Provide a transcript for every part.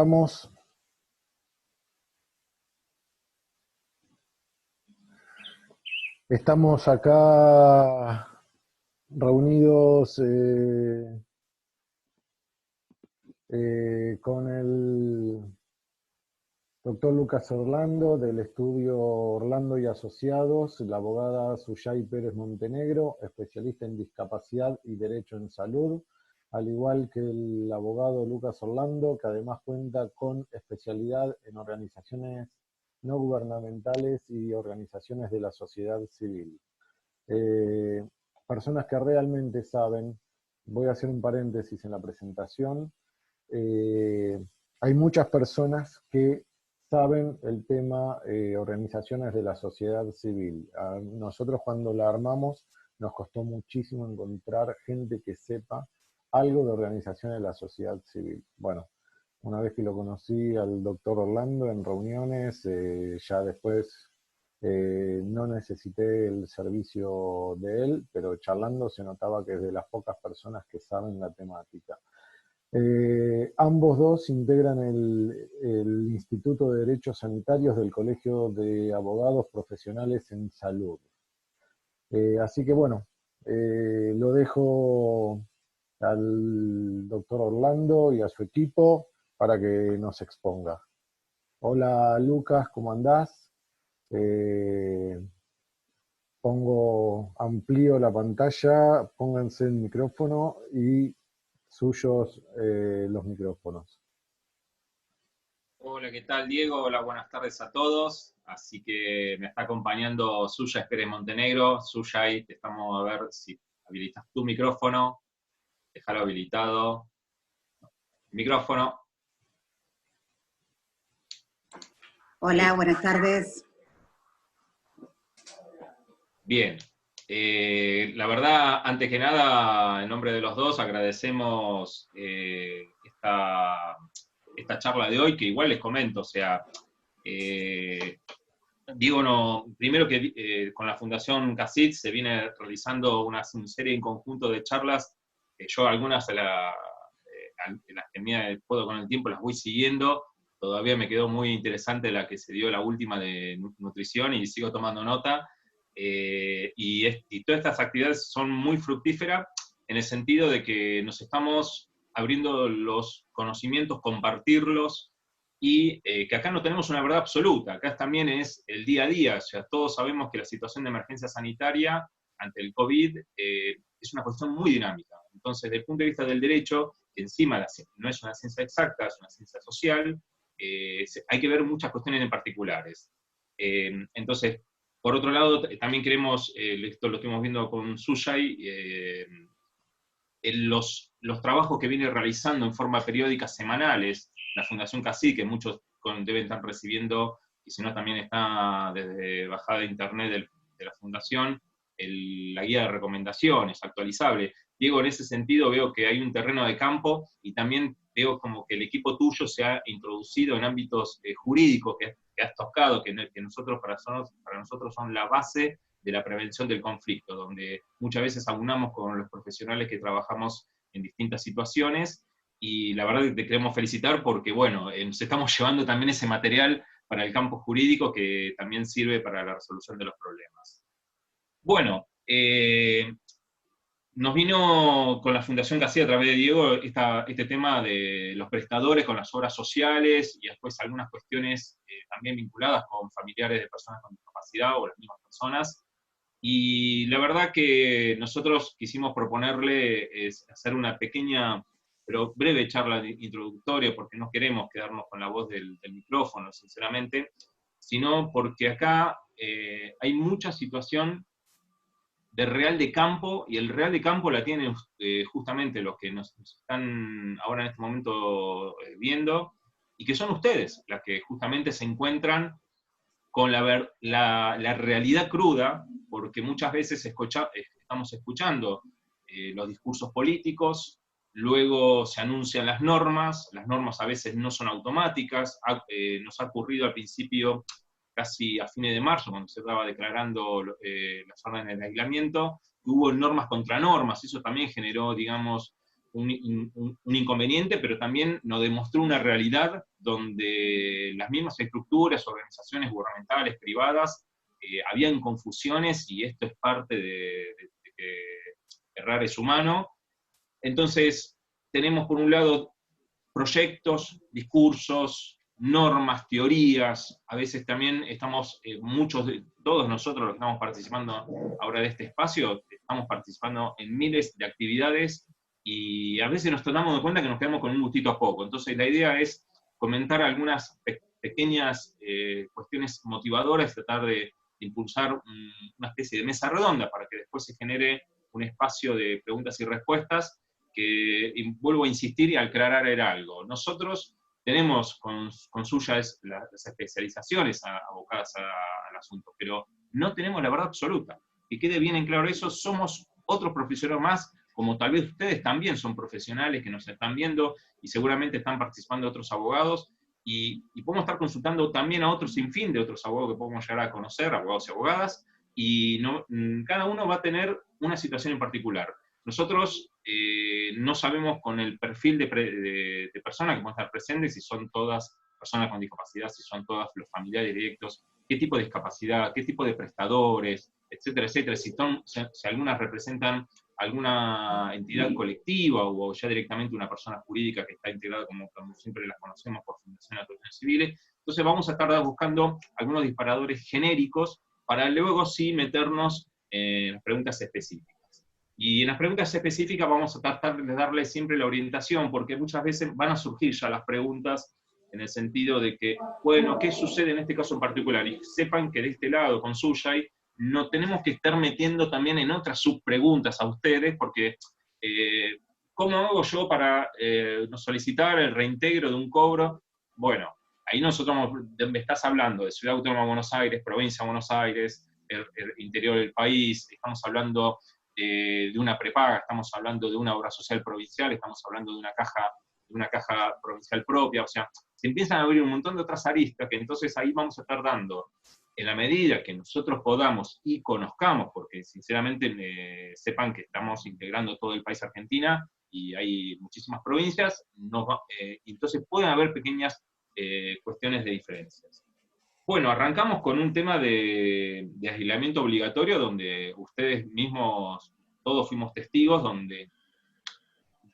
Estamos, estamos acá reunidos con el doctor Lucas Orlando del estudio Orlando y Asociados, la abogada Suyay Pérez Montenegro, especialista en discapacidad y derecho en salud, al igual que el abogado Lucas Orlando, que además cuenta con especialidad en organizaciones no gubernamentales y organizaciones de la sociedad civil. Eh, Personas que realmente saben, voy a hacer un paréntesis en la presentación, eh, hay muchas personas que saben el tema organizaciones de la sociedad civil. A nosotros cuando la armamos nos costó muchísimo encontrar gente que sepa algo de organización de la sociedad civil. Bueno, una vez que lo conocí al doctor Orlando en reuniones, ya después no necesité el servicio de él, pero charlando se notaba que es de las pocas personas que saben la temática. Ambos dos integran el Instituto de Derechos Sanitarios del Colegio de Abogados Profesionales en Salud. Así que bueno, lo dejo al doctor Orlando y a su equipo para que nos exponga. Hola Lucas, ¿cómo andás? Eh, amplío la pantalla, pónganse el micrófono y suyos los micrófonos. Hola, ¿qué tal, Diego? Hola, buenas tardes a todos. Así que me está acompañando Suyay Pérez Montenegro. Suyay, estamos a ver si habilitas tu micrófono. Déjalo habilitado. Micrófono. Hola, buenas tardes. Bien. La verdad, antes que nada, en nombre de los dos, agradecemos esta charla de hoy, que igual les comento, o sea, Diego, primero que con la Fundación CACIT se viene realizando una serie en conjunto de charlas, que yo algunas de las que me puedo con el tiempo las voy siguiendo. Todavía me quedó muy interesante la que se dio la última de nutrición y sigo tomando nota. Y todas estas actividades son muy fructíferas en el sentido de que nos estamos abriendo los conocimientos, compartirlos, y que acá no tenemos una verdad absoluta, acá también es el día a día, o sea, todos sabemos que la situación de emergencia sanitaria ante el COVID es una cuestión muy dinámica. Entonces, desde el punto de vista del derecho, que encima no es una ciencia exacta, es una ciencia social, hay que ver muchas cuestiones en particulares. Entonces, por otro lado, también queremos, esto lo estuvimos viendo con Suyay, los trabajos que viene realizando en forma periódica, semanales, la Fundación CACIT, que muchos deben estar recibiendo, y si no también está desde bajada de internet de la Fundación, la guía de recomendaciones actualizable. Diego, en ese sentido veo que hay un terreno de campo, y también veo como que el equipo tuyo se ha introducido en ámbitos jurídicos que has tocado, que nosotros, para nosotros son la base de la prevención del conflicto, donde muchas veces aunamos con los profesionales que trabajamos en distintas situaciones, y la verdad que te queremos felicitar porque, bueno, nos estamos llevando también ese material para el campo jurídico que también sirve para la resolución de los problemas. Bueno, nos vino con la Fundación CACIT a través de Diego este tema de los prestadores con las obras sociales, y después algunas cuestiones también vinculadas con familiares de personas con discapacidad o las mismas personas. Y la verdad que nosotros quisimos proponerle hacer una pequeña, pero breve charla introductoria, porque no queremos quedarnos con la voz del micrófono, sinceramente, sino porque acá hay mucha situación de real de campo, y el real de campo la tienen justamente los que nos están ahora en este momento viendo, y que son ustedes, las que justamente se encuentran con la realidad cruda, porque muchas veces estamos escuchando los discursos políticos, luego se anuncian las normas a veces no son automáticas. Nos ha ocurrido al principio, casi a fines de marzo, cuando se estaba declarando las órdenes de aislamiento, que hubo normas contra normas, eso también generó, digamos, un inconveniente, pero también nos demostró una realidad donde las mismas estructuras, organizaciones gubernamentales, privadas, habían confusiones, y esto es parte de que errar es humano. Entonces, tenemos por un lado proyectos, discursos, normas, teorías. A veces también estamos, todos nosotros los que estamos participando ahora de este espacio, estamos participando en miles de actividades, y a veces nos damos cuenta que nos quedamos con un gustito a poco. Entonces la idea es comentar algunas pequeñas cuestiones motivadoras, tratar de impulsar una especie de mesa redonda para que después se genere un espacio de preguntas y respuestas, que, vuelvo a insistir y a aclarar, era algo. Nosotros tenemos con Suya las especializaciones abocadas al asunto, pero no tenemos la verdad absoluta. Que quede bien en claro eso, somos otros profesionales más, como tal vez ustedes también son profesionales que nos están viendo, y seguramente están participando otros abogados, y podemos estar consultando también a otros sinfín de otros abogados que podemos llegar a conocer, abogados y abogadas, y cada uno va a tener una situación en particular. Nosotros no sabemos con el perfil de personas que pueden estar presentes, si son todas personas con discapacidad, si son todas los familiares directos, qué tipo de discapacidad, qué tipo de prestadores, etcétera, etcétera, si algunas representan alguna entidad colectiva o ya directamente una persona jurídica que está integrada, como siempre las conocemos, por fundaciones de asociaciones civiles. Entonces vamos a estar buscando algunos disparadores genéricos para luego sí meternos en las preguntas específicas. Y en las preguntas específicas vamos a tratar de darle siempre la orientación, porque muchas veces van a surgir ya las preguntas en el sentido de que, bueno, ¿qué sucede en este caso en particular? Y sepan que de este lado, con Suyai, no tenemos que estar metiendo también en otras subpreguntas a ustedes, porque ¿cómo hago yo para solicitar el reintegro de un cobro? Bueno, ahí nosotros, me estás hablando de Ciudad Autónoma de Buenos Aires, Provincia de Buenos Aires, el interior del país, estamos hablando de una prepaga, estamos hablando de una obra social provincial, estamos hablando de una caja provincial propia, o sea, se empiezan a abrir un montón de otras aristas, que entonces ahí vamos a estar dando, en la medida que nosotros podamos y conozcamos, porque sinceramente sepan que estamos integrando todo el país Argentina, y hay muchísimas provincias, entonces pueden haber pequeñas cuestiones de diferencias. Bueno, arrancamos con un tema de aislamiento obligatorio, donde ustedes mismos, todos fuimos testigos, donde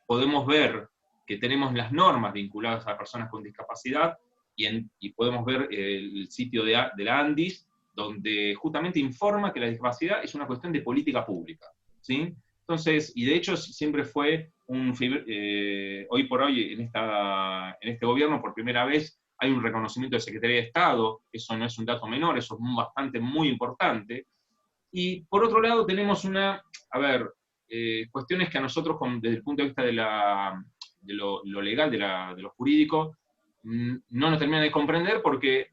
podemos ver que tenemos las normas vinculadas a personas con discapacidad, y podemos ver el sitio de la ANDIS, donde justamente informa que la discapacidad es una cuestión de política pública, ¿sí? Entonces, y de hecho siempre fue hoy por hoy, en este gobierno, por primera vez, hay un reconocimiento de Secretaría de Estado, eso no es un dato menor, eso es muy importante. Y por otro lado tenemos cuestiones que a nosotros, desde el punto de vista de lo legal, de lo jurídico, no nos terminan de comprender, porque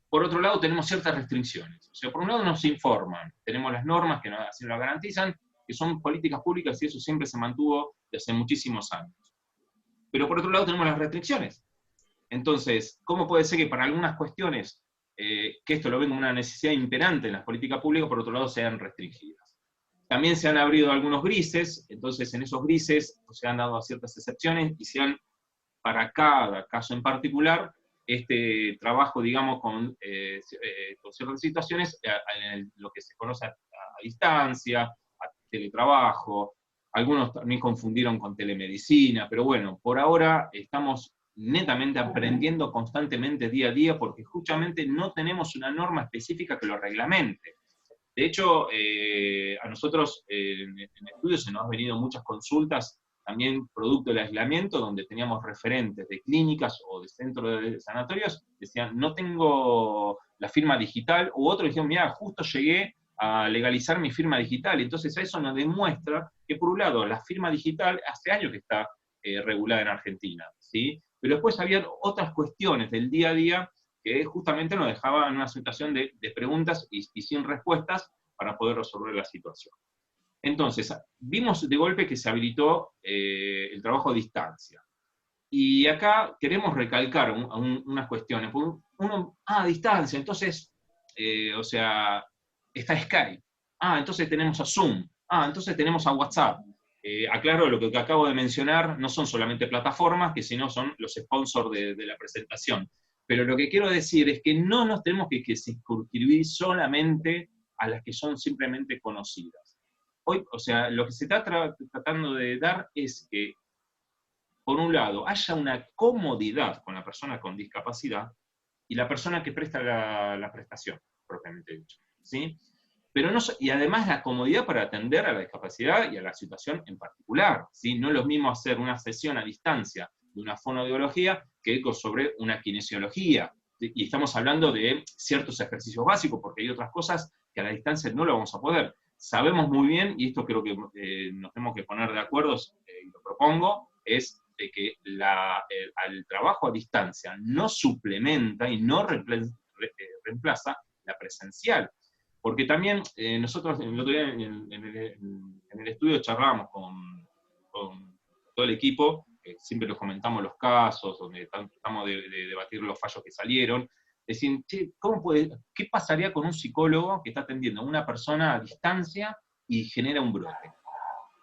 por otro lado tenemos ciertas restricciones. O sea, por un lado nos informan, tenemos las normas que así lo garantizan, que son políticas públicas, y eso siempre se mantuvo desde muchísimos años. Pero por otro lado tenemos las restricciones. Entonces, ¿cómo puede ser que para algunas cuestiones, que esto lo ven como una necesidad imperante en las políticas públicas, por otro lado sean restringidas? También se han abrido algunos grises, entonces en esos grises se han dado ciertas excepciones, y para cada caso en particular, este trabajo, digamos, con ciertas situaciones, en lo que se conoce a distancia, a teletrabajo. Algunos también confundieron con telemedicina, pero bueno, por ahora estamos netamente aprendiendo constantemente día a día, porque justamente no tenemos una norma específica que lo reglamente. De hecho, a nosotros en estudios se nos han venido muchas consultas, también producto del aislamiento, donde teníamos referentes de clínicas o de centros de sanatorios, decían, no tengo la firma digital, u otros dijeron, mira, justo llegué a legalizar mi firma digital. Entonces eso nos demuestra que, por un lado, la firma digital hace años que está regulada en Argentina, ¿sí? Pero después había otras cuestiones del día a día que justamente nos dejaban en una situación de preguntas y sin respuestas para poder resolver la situación. Entonces, vimos de golpe que se habilitó el trabajo a distancia. Y acá queremos recalcar unas cuestiones. A distancia, entonces, o sea, está Skype. Entonces tenemos a Zoom. Entonces tenemos a WhatsApp. Aclaro, lo que acabo de mencionar no son solamente plataformas, que sino son los sponsors de la presentación. Pero lo que quiero decir es que no nos tenemos que circunscribir solamente a las que son simplemente conocidas. Hoy, o sea, lo que se está tratando de dar es que, por un lado, haya una comodidad con la persona con discapacidad y la persona que presta la prestación, propiamente dicho, ¿sí? Pero no, y además la comodidad para atender a la discapacidad y a la situación en particular, ¿sí? No es lo mismo hacer una sesión a distancia de una fonoaudiología que sobre una kinesiología, ¿sí? Y estamos hablando de ciertos ejercicios básicos, porque hay otras cosas que a la distancia no lo vamos a poder. Sabemos muy bien, y esto creo que nos tenemos que poner de acuerdo, y lo propongo, es de que al trabajo a distancia no suplementa y no reemplaza la presencial. Porque también nosotros el otro día en el estudio charlábamos con todo el equipo, siempre les comentamos los casos, donde tratamos de debatir los fallos que salieron, decir, che, ¿qué pasaría con un psicólogo que está atendiendo a una persona a distancia y genera un brote?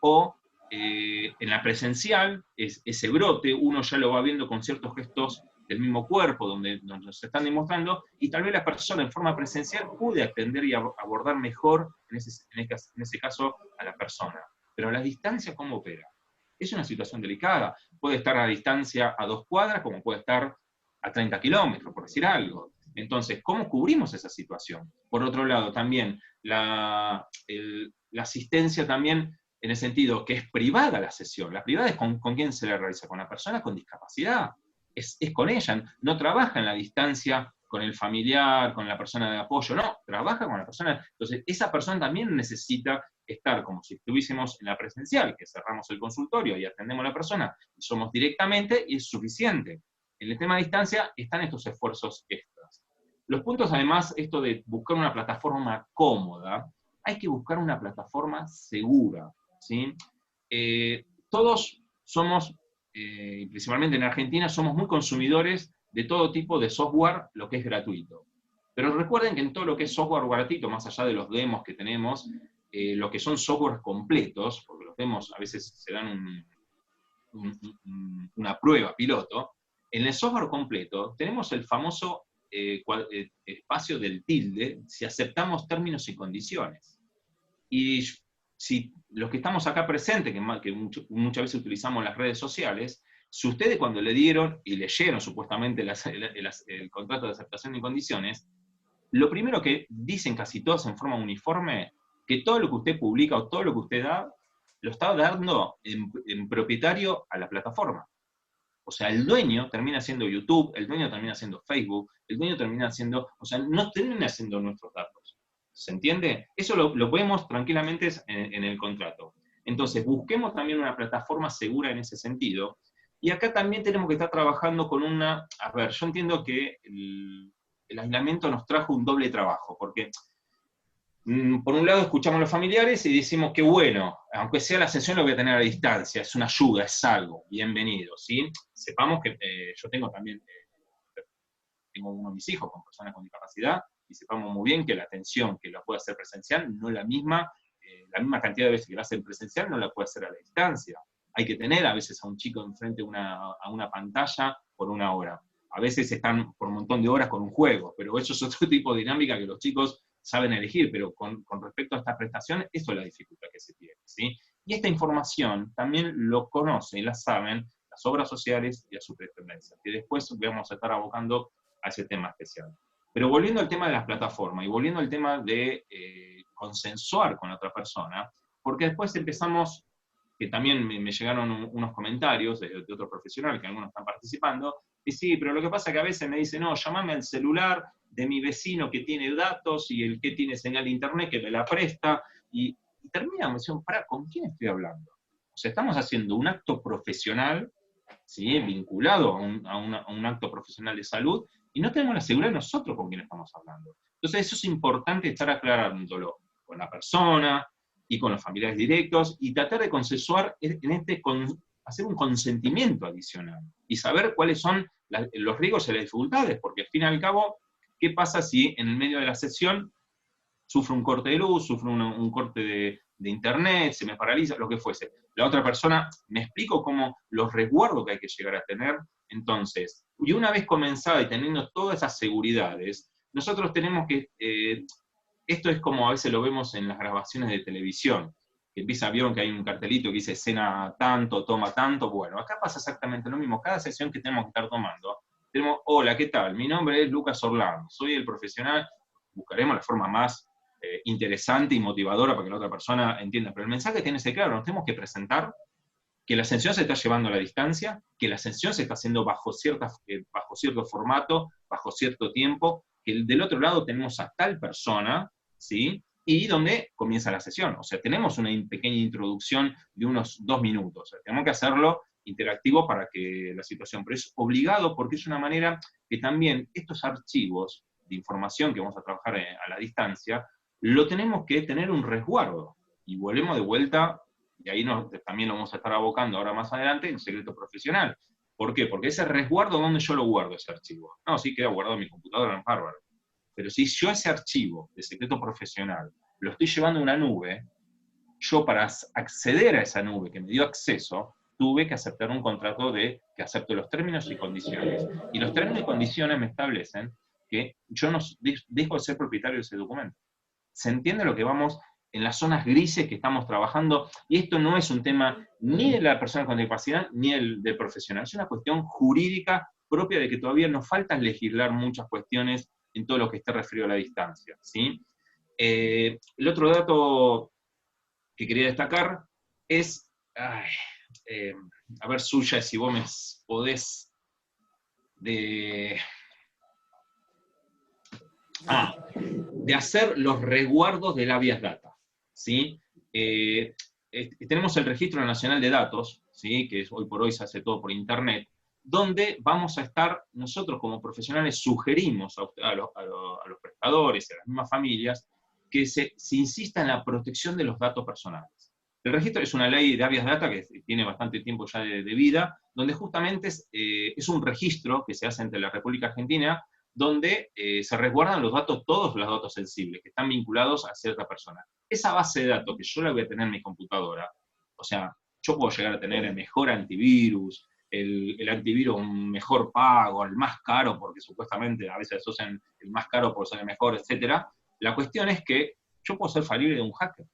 O en la presencial, ese brote uno ya lo va viendo con ciertos gestos del mismo cuerpo, donde se están demostrando, y tal vez la persona en forma presencial puede atender y abordar mejor, en ese caso, a la persona. Pero a la distancia, ¿cómo opera? Es una situación delicada. Puede estar a distancia a 2 cuadras, como puede estar a 30 kilómetros, por decir algo. Entonces, ¿cómo cubrimos esa situación? Por otro lado, también, la asistencia también, en el sentido que es privada la sesión. La privada es con quién se la realiza, con la persona con discapacidad. Es con ella, no trabaja en la distancia con el familiar, con la persona de apoyo, no, trabaja con la persona. Entonces, esa persona también necesita estar como si estuviésemos en la presencial, que cerramos el consultorio y atendemos a la persona, y somos directamente, y es suficiente. En el tema de distancia están estos esfuerzos extras. Los puntos, además, esto de buscar una plataforma cómoda, hay que buscar una plataforma segura, ¿sí? Todos somos, principalmente en Argentina, somos muy consumidores de todo tipo de software, lo que es gratuito. Pero recuerden que en todo lo que es software gratuito, más allá de los demos que tenemos, lo que son softwares completos, porque los demos a veces se dan una prueba piloto, en el software completo tenemos el famoso espacio del tilde si aceptamos términos y condiciones. Y si los que estamos acá presentes, que muchas veces utilizamos las redes sociales, si ustedes cuando le dieron y leyeron supuestamente el contrato de aceptación y condiciones, lo primero que dicen casi todos en forma uniforme, que todo lo que usted publica o todo lo que usted da, lo está dando en propietario a la plataforma. O sea, el dueño termina siendo YouTube, el dueño termina siendo Facebook, el dueño termina siendo, o sea, no termina siendo nuestros datos. ¿Se entiende? Eso lo podemos tranquilamente en el contrato. Entonces, busquemos también una plataforma segura en ese sentido. Y acá también tenemos que estar trabajando con una... A ver, yo entiendo que el aislamiento nos trajo un doble trabajo, porque por un lado escuchamos a los familiares y decimos que bueno, aunque sea la sesión lo voy a tener a distancia, es una ayuda, es algo, bienvenido, ¿sí? Sepamos que yo tengo también, tengo uno de mis hijos con personas con discapacidad, y sepamos muy bien que la atención que la puede hacer presencial no es la misma cantidad de veces que la hace presencial no la puede hacer a la distancia. Hay que tener a veces a un chico enfrente a una pantalla por 1 hora. A veces están por un montón de horas con un juego, pero eso es otro tipo de dinámica que los chicos saben elegir, pero con respecto a esta prestación, esto es la dificultad que se tiene, ¿sí? Y esta información también lo conocen y la saben las obras sociales y la superintendencia, que después vamos a estar abocando a ese tema especial. Pero volviendo al tema de las plataformas, y volviendo al tema de consensuar con la otra persona, porque después empezamos, que también me llegaron unos comentarios de otro profesional, que algunos están participando, y sí, pero lo que pasa es que a veces me dicen, no, llamame al celular de mi vecino que tiene datos y el que tiene señal de internet que me la presta, y terminamos diciendo, pará, ¿con quién estoy hablando? O sea, estamos haciendo un acto profesional, ¿sí? Vinculado a un acto profesional de salud, y no tenemos la seguridad de nosotros con quién estamos hablando. Entonces eso es importante estar aclarándolo con la persona y con los familiares directos, y tratar de consensuar hacer un consentimiento adicional, y saber cuáles son los riesgos y las dificultades, porque al fin y al cabo, ¿qué pasa si en el medio de la sesión sufro un corte de luz, sufro un corte de internet, se me paraliza, lo que fuese? la otra persona, me explico cómo los resguardos que hay que llegar a tener. Entonces, y una vez comenzada y teniendo todas esas seguridades, nosotros tenemos que, esto es como a veces lo vemos en las grabaciones de televisión, que vieron que hay un cartelito que dice escena tanto, toma tanto. Bueno, acá pasa exactamente lo mismo. Cada sesión que tenemos que estar tomando, tenemos, hola, ¿qué tal? Mi nombre es Lucas Orlando, soy el profesional. Buscaremos la forma más interesante y motivadora para que la otra persona entienda. Pero el mensaje tiene que ser claro, nos tenemos que presentar que la sesión se está llevando a la distancia, que la sesión se está haciendo bajo cierto formato, bajo cierto tiempo, que del otro lado tenemos a tal persona, ¿sí? Y donde comienza la sesión. O sea, tenemos una pequeña introducción de unos 2 minutos. O sea, tenemos que hacerlo interactivo para que la situación, pero es obligado porque es una manera que también estos archivos de información que vamos a trabajar a la distancia, lo tenemos que tener un resguardo. Y volvemos de vuelta, y ahí también lo vamos a estar abocando ahora más adelante, en secreto profesional. ¿Por qué? Porque ese resguardo, ¿dónde yo lo guardo ese archivo? No, sí queda guardado en mi computadora en Harvard. Pero si yo ese archivo de secreto profesional lo estoy llevando a una nube, yo para acceder a esa nube que me dio acceso, tuve que aceptar un contrato que acepto los términos y condiciones. Y los términos y condiciones me establecen que yo no dejo de ser propietario de ese documento. ¿Se entiende lo que vamos en las zonas grises que estamos trabajando? Y esto no es un tema ni de la persona con discapacidad ni del profesional, es una cuestión jurídica propia de que todavía nos falta legislar muchas cuestiones en todo lo que esté referido a la distancia, ¿sí? El otro dato que quería destacar es, a ver, Suya, si vos me podés, de hacer los resguardos del habeas data, ¿sí? Tenemos el Registro Nacional de Datos, ¿sí? Que hoy por hoy se hace todo por internet, donde vamos a estar, nosotros como profesionales sugerimos a los prestadores y a las mismas familias que se insista en la protección de los datos personales. El registro es una ley de habeas data que tiene bastante tiempo ya de vida, donde justamente es un registro que se hace entre la República Argentina, donde se resguardan los datos, todos los datos sensibles, que están vinculados a cierta persona. Esa base de datos que yo la voy a tener en mi computadora, o sea, yo puedo llegar a tener el mejor antivirus, el antivirus mejor pago, el más caro, porque supuestamente a veces asocian el más caro por ser el mejor, etc. La cuestión es que yo puedo ser falible de un hacker,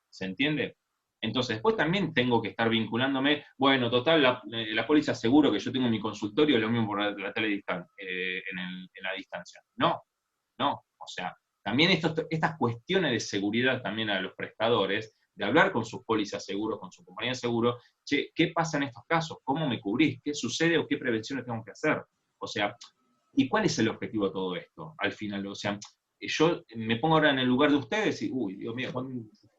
¿se entiende? Entonces, después también tengo que estar vinculándome, bueno, total, la póliza seguro que yo tengo en mi consultorio es lo mismo por la teledistancia, en la distancia. No, o sea, también estas cuestiones de seguridad también a los prestadores, de hablar con sus pólizas seguros, con su compañía de seguro, che, ¿qué pasa en estos casos? ¿Cómo me cubrís? ¿Qué sucede o qué prevenciones tengo que hacer? O sea, ¿y cuál es el objetivo de todo esto? Al final, o sea, yo me pongo ahora en el lugar de ustedes y, uy, Dios mío,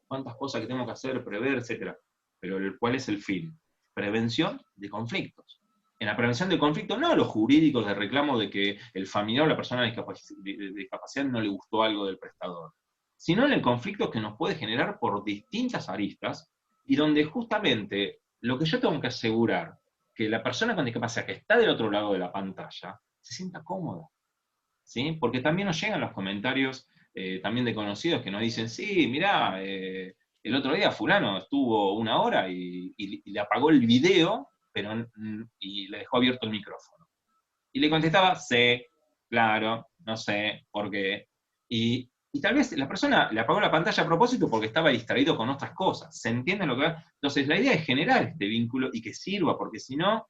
cuántas cosas que tengo que hacer, prever, etc. Pero ¿cuál es el fin? Prevención de conflictos. En la prevención de conflictos, no los jurídicos de reclamo de que el familiar o la persona de discapacidad no le gustó algo del prestador, sino en el conflicto que nos puede generar por distintas aristas, y donde justamente lo que yo tengo que asegurar, que la persona con discapacidad que está del otro lado de la pantalla, se sienta cómoda, ¿sí? Porque también nos llegan los comentarios también de conocidos que nos dicen, sí, mirá, el otro día fulano estuvo 1 hora y le apagó el video, y le dejó abierto el micrófono. Y le contestaba, sí, claro, no sé, por qué. Y tal vez la persona le apagó la pantalla a propósito porque estaba distraído con otras cosas. ¿Se entiende lo que va? Entonces, la idea es generar este vínculo y que sirva, porque si no,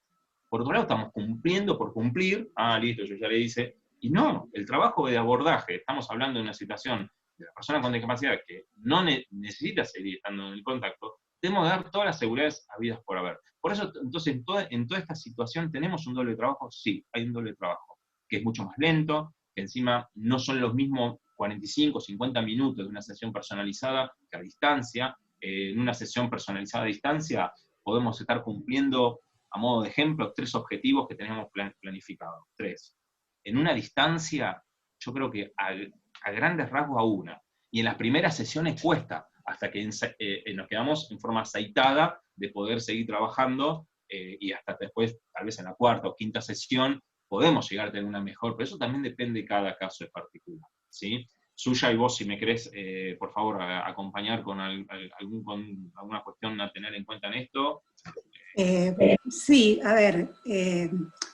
por otro lado, estamos cumpliendo por cumplir. Listo, yo ya le hice. Y no, el trabajo de abordaje, estamos hablando de una situación de la persona con discapacidad que no necesita seguir estando en el contacto, tenemos que dar todas las seguridades habidas por haber. Por eso, entonces, en toda esta situación, ¿tenemos un doble trabajo? Sí, hay un doble trabajo, que es mucho más lento, que encima no son los mismos 45, 50 minutos de una sesión personalizada que a distancia. En una sesión personalizada a distancia podemos estar cumpliendo, a modo de ejemplo, 3 objetivos que tenemos planificados. 3. En una distancia, yo creo que a grandes rasgos a una. Y en las primeras sesiones cuesta, hasta que nos quedamos en forma aceitada de poder seguir trabajando, y hasta después, tal vez en la 4ª o 5ª sesión, podemos llegar a tener una mejor, pero eso también depende de cada caso en particular, ¿sí? suya, y vos si me querés, por favor, acompañar con alguna cuestión a tener en cuenta en esto. Sí, a ver,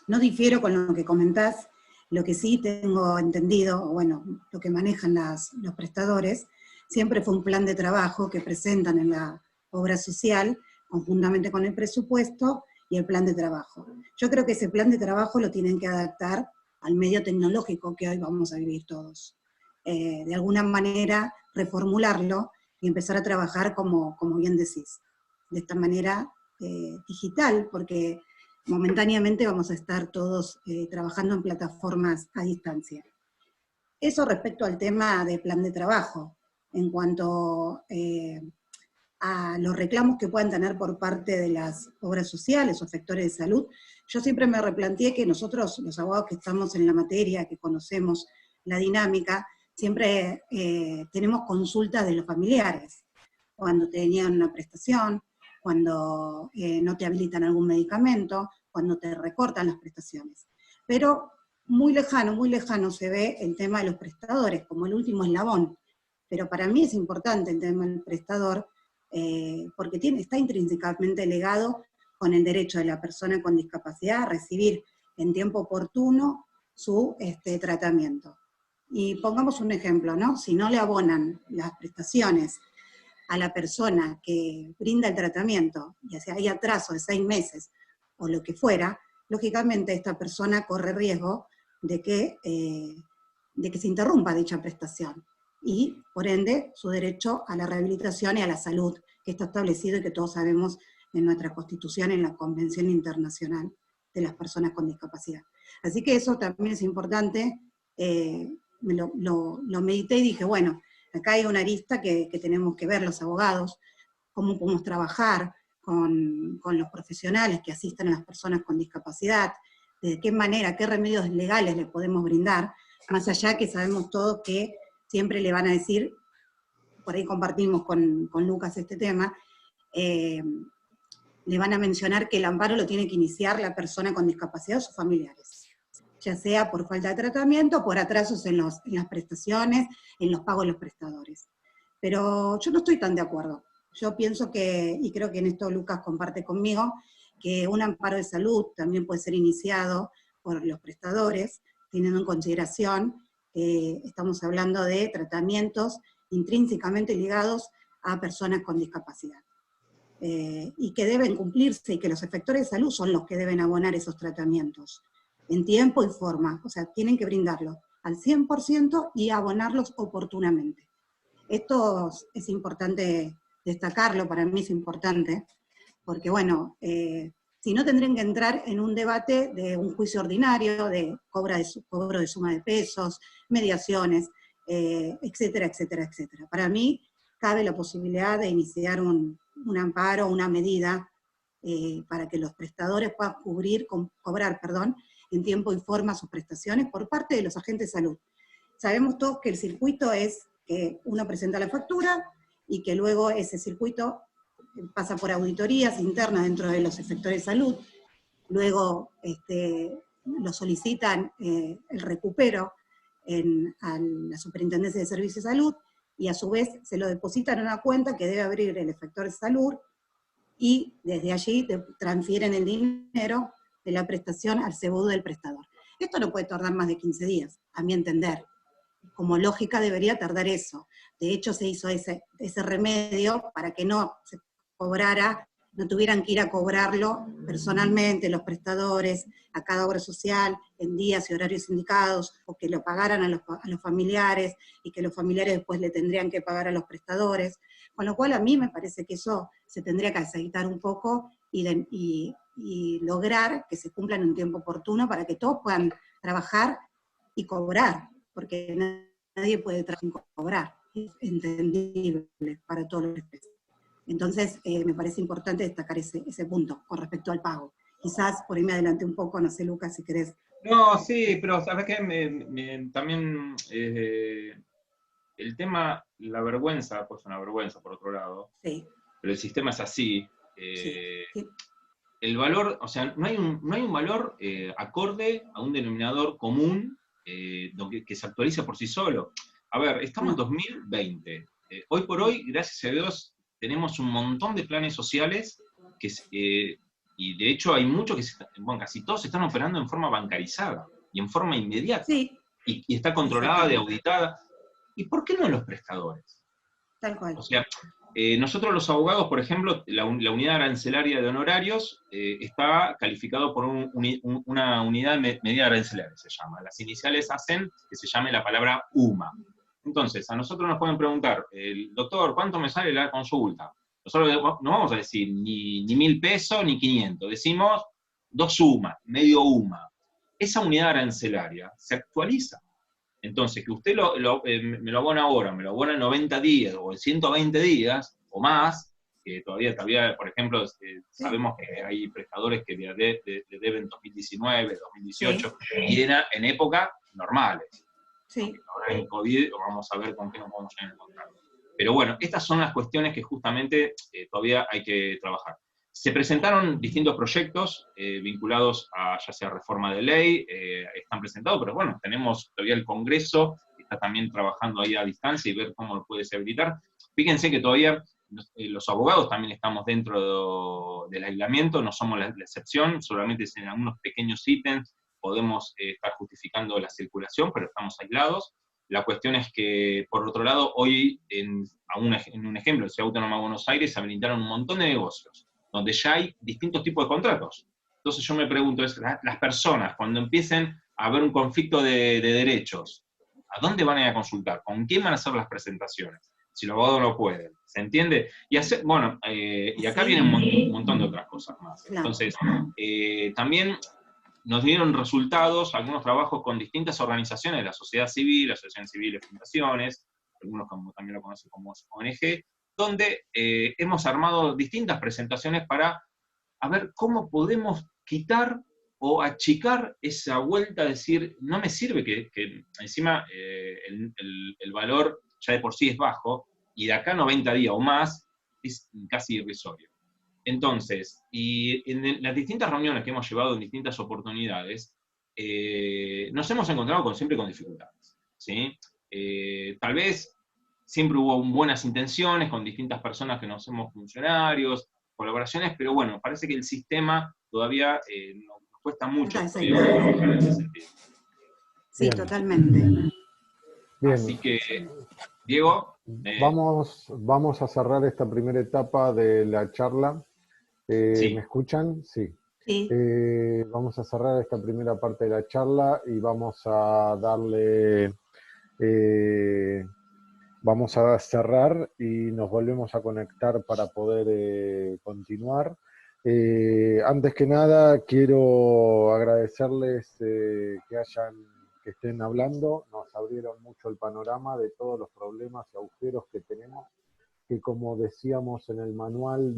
no difiero con lo que comentás. Lo que sí tengo entendido, bueno, lo que manejan los prestadores, siempre fue un plan de trabajo que presentan en la obra social, conjuntamente con el presupuesto y el plan de trabajo. Yo creo que ese plan de trabajo lo tienen que adaptar al medio tecnológico que hoy vamos a vivir todos. De alguna manera, reformularlo y empezar a trabajar como bien decís. De esta manera digital, porque momentáneamente vamos a estar todos trabajando en plataformas a distancia. Eso respecto al tema de plan de trabajo. En cuanto a los reclamos que puedan tener por parte de las obras sociales o efectores de salud, yo siempre me replanteé que nosotros, los abogados que estamos en la materia, que conocemos la dinámica, siempre tenemos consultas de los familiares, cuando tenían una prestación, cuando no te habilitan algún medicamento, cuando te recortan las prestaciones. Pero muy lejano se ve el tema de los prestadores, como el último eslabón. Pero para mí es importante el tema del prestador, porque está intrínsecamente ligado con el derecho de la persona con discapacidad a recibir en tiempo oportuno su tratamiento. Y pongamos un ejemplo, ¿no? Si no le abonan las prestaciones a la persona que brinda el tratamiento, ya sea hay atraso de 6 meses o lo que fuera, lógicamente esta persona corre riesgo de que se interrumpa dicha prestación y, por ende, su derecho a la rehabilitación y a la salud, que está establecido y que todos sabemos en nuestra Constitución, en la Convención Internacional de las Personas con Discapacidad. Así que eso también es importante, lo medité y dije, bueno, acá hay una arista que tenemos que ver los abogados, cómo podemos trabajar con los profesionales que asisten a las personas con discapacidad, de qué manera, qué remedios legales les podemos brindar, más allá que sabemos todos que siempre le van a decir, por ahí compartimos con Lucas este tema, le van a mencionar que el amparo lo tiene que iniciar la persona con discapacidad o sus familiares, ya sea por falta de tratamiento, por atrasos en las prestaciones, en los pagos de los prestadores. Pero yo no estoy tan de acuerdo. Yo pienso que, y creo que en esto Lucas comparte conmigo, que un amparo de salud también puede ser iniciado por los prestadores, teniendo en consideración que estamos hablando de tratamientos intrínsecamente ligados a personas con discapacidad. Y que deben cumplirse, y que los efectores de salud son los que deben abonar esos tratamientos, en tiempo y forma, o sea, tienen que brindarlo al 100% y abonarlos oportunamente. Esto es importante destacarlo, para mí es importante, porque bueno, si no tendrían que entrar en un debate de un juicio ordinario, de cobro de suma de pesos, mediaciones, etcétera, etcétera, etcétera. Para mí cabe la posibilidad de iniciar un amparo, una medida, para que los prestadores puedan cobrar en tiempo y forma sus prestaciones por parte de los agentes de salud. Sabemos todos que el circuito es que uno presenta la factura y que luego ese circuito pasa por auditorías internas dentro de los efectores de salud, luego lo solicitan el recupero a la Superintendencia de Servicios de Salud, y a su vez se lo depositan en una cuenta que debe abrir el efector de salud, y desde allí transfieren el dinero de la prestación al CBU del prestador. Esto no puede tardar más de 15 días, a mi entender. Como lógica debería tardar eso. De hecho se hizo ese remedio para que no se cobrara, no tuvieran que ir a cobrarlo personalmente los prestadores a cada obra social en días y horarios indicados, o que lo pagaran a los familiares, y que los familiares después le tendrían que pagar a los prestadores. Con lo cual a mí me parece que eso se tendría que aceitar un poco y lograr que se cumplan en un tiempo oportuno para que todos puedan trabajar y cobrar, porque nadie puede trabajar sin cobrar. Es entendible para todos los efectos. Entonces, me parece importante destacar ese punto con respecto al pago. Quizás por ahí me adelanté un poco, no sé, Lucas, si querés. No, sí, pero ¿sabes qué? También el tema, la vergüenza, pues una vergüenza por otro lado, Sí. Pero el sistema es así. Sí. El valor, o sea, no hay un valor acorde a un denominador común que se actualiza por sí solo. A ver, estamos en 2020. Hoy por hoy, gracias a Dios, tenemos un montón de planes sociales y de hecho hay muchos bueno, casi todos se están operando en forma bancarizada y en forma inmediata. Sí. Y está controlada, de auditada. ¿Y por qué no los prestadores? Tal cual. O sea, nosotros los abogados, por ejemplo, la unidad arancelaria de honorarios está calificado por una unidad medida arancelaria, se llama. Las iniciales hacen que se llame la palabra UMA. Entonces, a nosotros nos pueden preguntar, doctor, ¿cuánto me sale la consulta? Nosotros no vamos a decir ni 1.000 pesos ni 500, decimos 2 UMA, medio UMA. Esa unidad arancelaria se actualiza. Entonces, que usted me lo abona ahora, me lo abona en 90 días o en 120 días o más, que todavía, por ejemplo, sabemos que hay prestadores que le deben 2019, 2018, y en épocas normales. Sí. Ahora en COVID vamos a ver con qué nos vamos a encontrar. Pero bueno, estas son las cuestiones que justamente todavía hay que trabajar. Se presentaron distintos proyectos vinculados a ya sea reforma de ley, están presentados, pero bueno, tenemos todavía el Congreso, que está también trabajando ahí a distancia y ver cómo lo puede habilitar. Fíjense que todavía los abogados también estamos dentro del aislamiento, no somos la excepción, solamente en algunos pequeños ítems podemos estar justificando la circulación, pero estamos aislados. La cuestión es que, por otro lado, hoy, en un ejemplo, en Ciudad Autónoma de Buenos Aires, se habilitaron un montón de negocios, donde ya hay distintos tipos de contratos. Entonces yo me pregunto, las personas, cuando empiecen a haber un conflicto de derechos, ¿a dónde van a ir a consultar? ¿Con quién van a hacer las presentaciones? Si los abogados no pueden, ¿se entiende? Y acá vienen un montón de otras cosas más. Entonces, también nos dieron resultados, algunos trabajos con distintas organizaciones de la sociedad civil, asociaciones civiles, fundaciones, algunos como también lo conocen como ONG, donde hemos armado distintas presentaciones para ver cómo podemos quitar o achicar esa vuelta a decir, no me sirve que encima el valor ya de por sí es bajo, y de acá 90 días o más es casi irrisorio. Entonces, y en las distintas reuniones que hemos llevado en distintas oportunidades, nos hemos encontrado siempre con dificultades, ¿sí? Tal vez siempre hubo buenas intenciones con distintas personas que no somos funcionarios, colaboraciones, pero bueno, parece que el sistema todavía nos cuesta mucho trabajar en ese sentido. Sí, bien. Totalmente. Bien. Así que, Diego... Vamos a cerrar esta primera etapa de la charla. Sí. ¿Me escuchan? Sí. Sí. Vamos a cerrar esta primera parte de la charla y vamos a darle... vamos a cerrar y nos volvemos a conectar para poder continuar. Antes que nada, quiero agradecerles que estén hablando. Nos abrieron mucho el panorama de todos los problemas y agujeros que tenemos, que como decíamos en el manual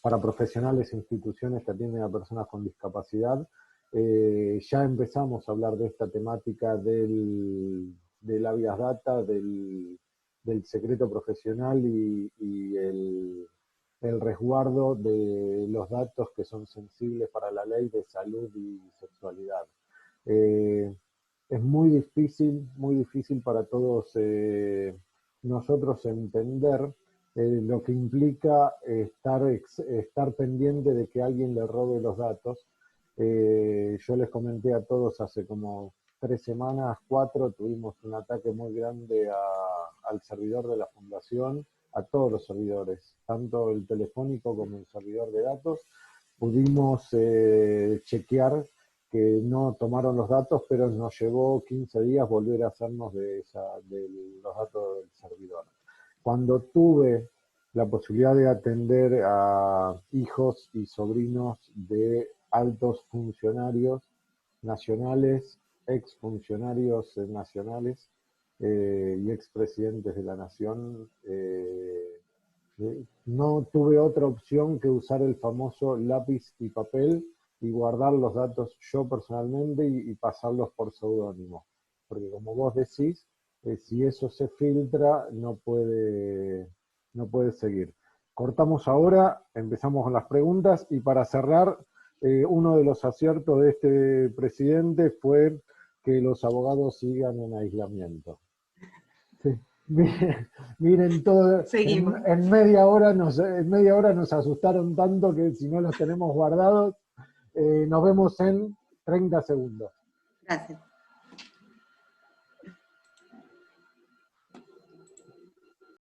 para profesionales e instituciones que atienden a personas con discapacidad, ya empezamos a hablar de esta temática del habeas data, del secreto profesional y el resguardo de los datos que son sensibles para la ley de salud y sexualidad. Es muy difícil para todos nosotros entender lo que implica estar pendiente de que alguien le robe los datos. Yo les comenté a todos hace como 3 semanas, 4, tuvimos un ataque muy grande al servidor de la fundación, a todos los servidores, tanto el telefónico como el servidor de datos. Pudimos chequear que no tomaron los datos, pero nos llevó 15 días volver a hacernos de los datos del servidor. Cuando tuve la posibilidad de atender a hijos y sobrinos de altos funcionarios nacionales, exfuncionarios nacionales y expresidentes de la nación, no tuve otra opción que usar el famoso lápiz y papel y guardar los datos yo personalmente y pasarlos por seudónimo. Porque como vos decís, si eso se filtra, no puede seguir. Cortamos ahora, empezamos con las preguntas y para cerrar, uno de los aciertos de este presidente fue que los abogados sigan en aislamiento. Sí. Miren todo, en media hora nos asustaron tanto que si no los tenemos guardados, nos vemos en 30 segundos. Gracias.